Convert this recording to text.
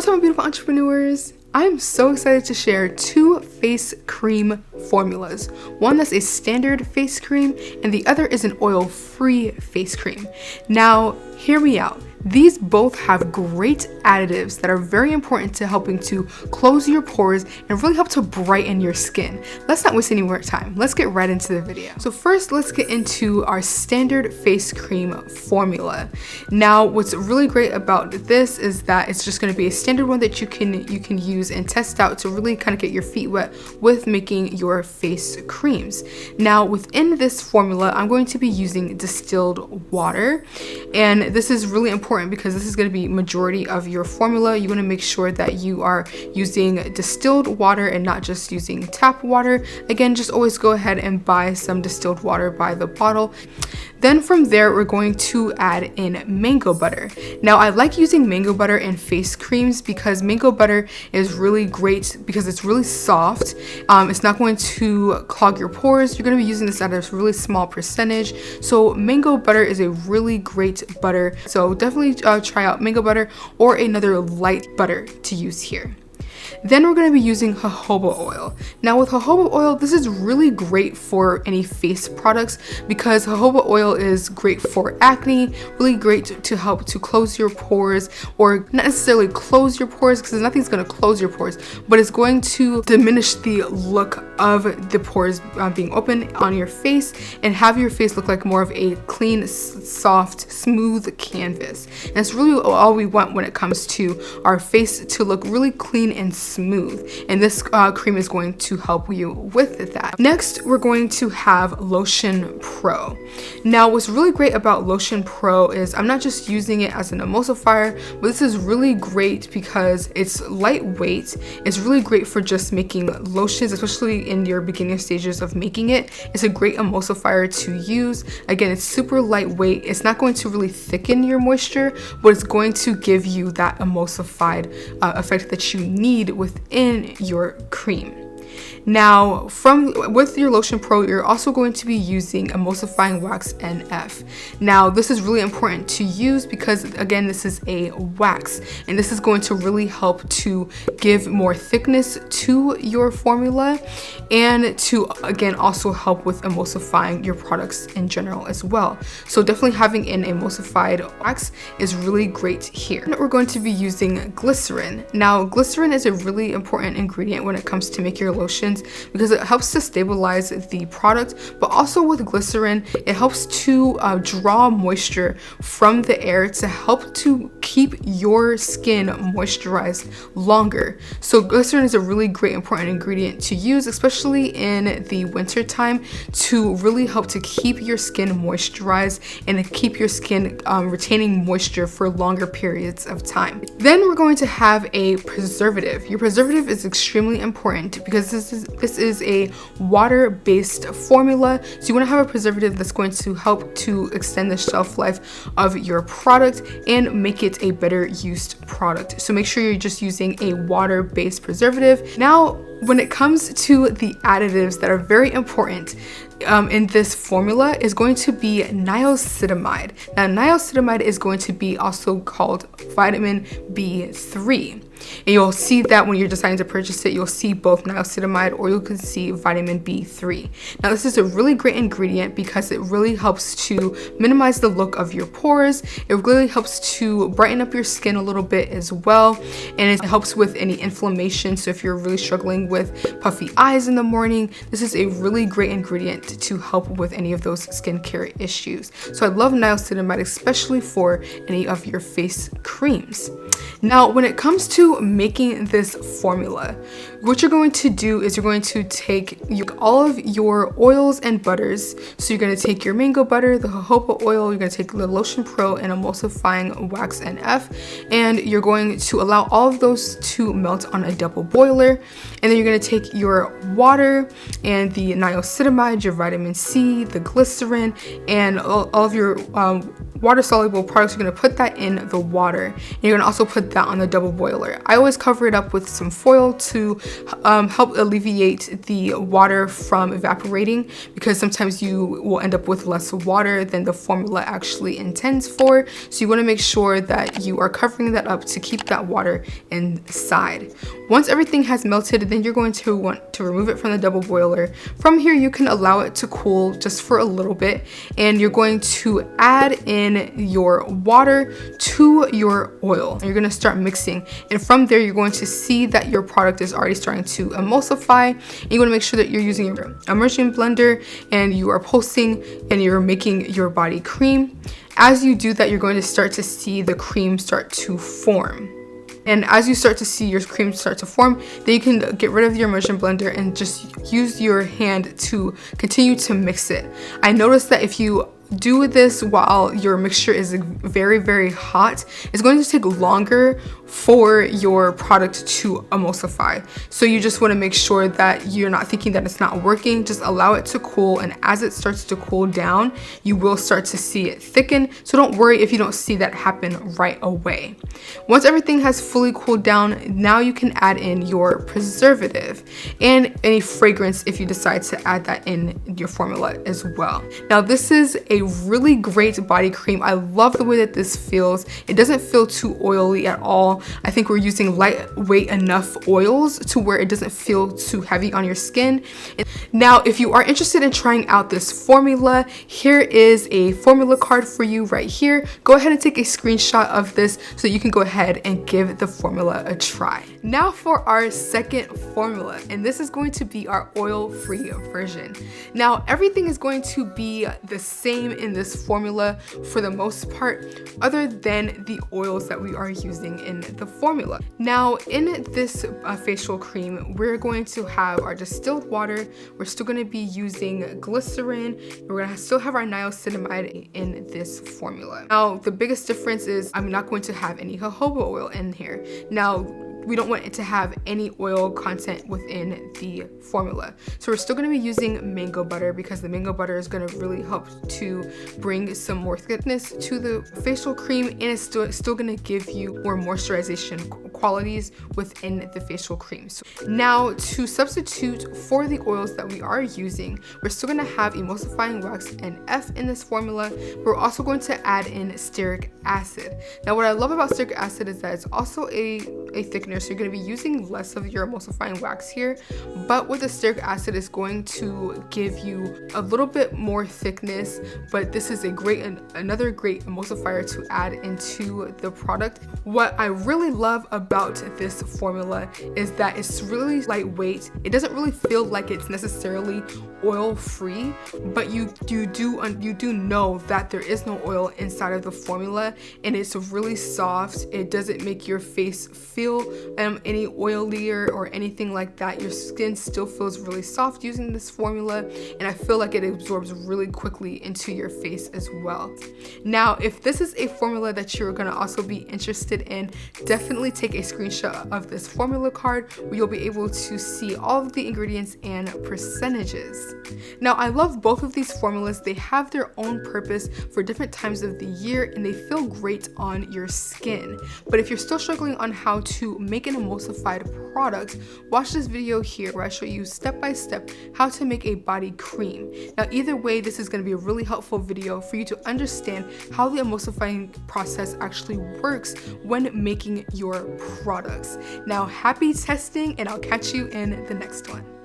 What's up, my beautiful entrepreneurs? I'm so excited to share two face cream formulas. One that's a standard face cream and the other is an oil-free face cream. Now, hear me out. These both have great additives that are very important to helping to close your pores and really help to brighten your skin. Let's not waste any more time. Let's get right into the video. So first, let's get into our standard face cream formula. Now, what's really great about this is that it's just going to be a standard one that you can use and test out to really kind of get your feet wet with making your face creams. Now, within this formula, I'm going to be using distilled water, and this is really important because this is going to be majority of your formula. You want to make sure that you are using distilled water and not just using tap water. Again, just always go ahead and buy some distilled water by the bottle. Then from there, we're going to add in mango butter. Now, I like using mango butter in face creams because mango butter is really great because it's really soft. It's not going to clog your pores. You're going to be using this at a really small percentage. So mango butter is a really great butter. So definitely try out mango butter or another light butter to use here. Then we're going to be using jojoba oil. Now with jojoba oil, this is really great for any face products because jojoba oil is great for acne, really great to help to close your pores, or not necessarily close your pores because nothing's going to close your pores, but it's going to diminish the look of the pores being open on your face and have your face look like more of a clean, soft, smooth canvas. And that's really all we want when it comes to our face, to look really clean and smooth, and this cream is going to help you with that. Next, we're going to have Lotion Pro. Now, what's really great about Lotion Pro is I'm not just using it as an emulsifier, but this is really great because it's lightweight. It's really great for just making lotions, especially in your beginning stages of making it. It's a great emulsifier to use. Again, it's super lightweight. It's not going to really thicken your moisture, but it's going to give you that emulsified effect that you need within your cream. Now, with your Lotion Pro, you're also going to be using emulsifying wax NF. Now, this is really important to use because, again, this is a wax, and this is going to really help to give more thickness to your formula and to, again, also help with emulsifying your products in general as well. So definitely having an emulsified wax is really great here. We're going to be using glycerin. Now, glycerin is a really important ingredient when it comes to make your lotions because it helps to stabilize the product, but also with glycerin, it helps to draw moisture from the air to help to keep your skin moisturized longer. So glycerin is a really great important ingredient to use, especially in the winter time, to really help to keep your skin moisturized and to keep your skin retaining moisture for longer periods of time. Then we're going to have a preservative. Your preservative is extremely important because this is a water-based formula. So you want to have a preservative that's going to help to extend the shelf life of your product and make it a better used product. So make sure you're just using a water-based preservative. Now, when it comes to the additives that are very important in this formula is going to be niacinamide. Now, niacinamide is going to be also called vitamin B3. And you'll see that when you're deciding to purchase it, you'll see both niacinamide or you can see vitamin B3. Now, this is a really great ingredient because it really helps to minimize the look of your pores. It really helps to brighten up your skin a little bit as well. And it helps with any inflammation. So if you're really struggling with puffy eyes in the morning, this is a really great ingredient to help with any of those skincare issues. So I love niacinamide, especially for any of your face creams. Now, when it comes to making this formula, what you're going to do is you're going to take all of your oils and butters. So you're going to take your mango butter, the jojoba oil, you're going to take the Lotion Pro and emulsifying wax NF, and you're going to allow all of those to melt on a double boiler. And then you're going to take your water and the niacinamide, your vitamin C, the glycerin, and all of your water soluble products, you're going to put that in the water, and you're going to also put that on the double boiler. I always cover it up with some foil to help alleviate the water from evaporating, because sometimes you will end up with less water than the formula actually intends for. So you want to make sure that you are covering that up to keep that water inside. Once everything has melted, then you're going to want to remove it from the double boiler. From here, you can allow it to cool just for a little bit, and you're going to add in your water to your oil. And you're going to start mixing, and from there you're going to see that your product is already starting to emulsify. And you want to make sure that you're using your immersion blender and you are pulsing and you're making your body cream. As you do that, you're going to start to see the cream start to form. And as you start to see your cream start to form, then you can get rid of your immersion blender and just use your hand to continue to mix it. I noticed that if you do this while your mixture is very, very hot, it's going to take longer for your product to emulsify. So you just want to make sure that you're not thinking that it's not working. Just allow it to cool, and as it starts to cool down, you will start to see it thicken. So don't worry if you don't see that happen right away. Once everything has fully cooled down, now you can add in your preservative and any fragrance if you decide to add that in your formula as well. Now this is a really great body cream. I love the way that this feels. It doesn't feel too oily at all. I think we're using lightweight enough oils to where it doesn't feel too heavy on your skin. Now, if you are interested in trying out this formula, here is a formula card for you right here. Go ahead and take a screenshot of this so you can go ahead and give the formula a try. Now for our second formula, and this is going to be our oil-free version. Now, everything is going to be the same in this formula for the most part, other than the oils that we are using in the formula. Now, in this facial cream, we're going to have our distilled water. We're still going to be using glycerin. We're going to still have our niacinamide in this formula. Now, the biggest difference is I'm not going to have any jojoba oil in here. Now, we don't want it to have any oil content within the formula. So we're still going to be using mango butter, because the mango butter is going to really help to bring some more thickness to the facial cream, and it's still going to give you more moisturization qualities within the facial cream. So now, to substitute for the oils that we are using, we're still going to have emulsifying wax and F in this formula. We're also going to add in stearic acid. Now, what I love about stearic acid is that it's also a thickener, so you're going to be using less of your emulsifying wax here, but with the stearic acid, it's going to give you a little bit more thickness. But this is another great emulsifier to add into the product. What I really love about this formula is that it's really lightweight. It doesn't really feel like it's necessarily oil free, but you do know that there is no oil inside of the formula, and it's really soft. It doesn't make your face feel any oilier or anything like that. Your skin still feels really soft using this formula, and I feel like it absorbs really quickly into your face as well. Now, if this is a formula that you're going to also be interested in, definitely take a screenshot of this formula card where you'll be able to see all of the ingredients and percentages. Now, I love both of these formulas. They have their own purpose for different times of the year, and they feel great on your skin. But if you're still struggling on how to make an emulsified product, watch this video here where I show you step by step how to make a body cream. Now, either way, this is going to be a really helpful video for you to understand how the emulsifying process actually works when making your products. Now, happy testing, and I'll catch you in the next one.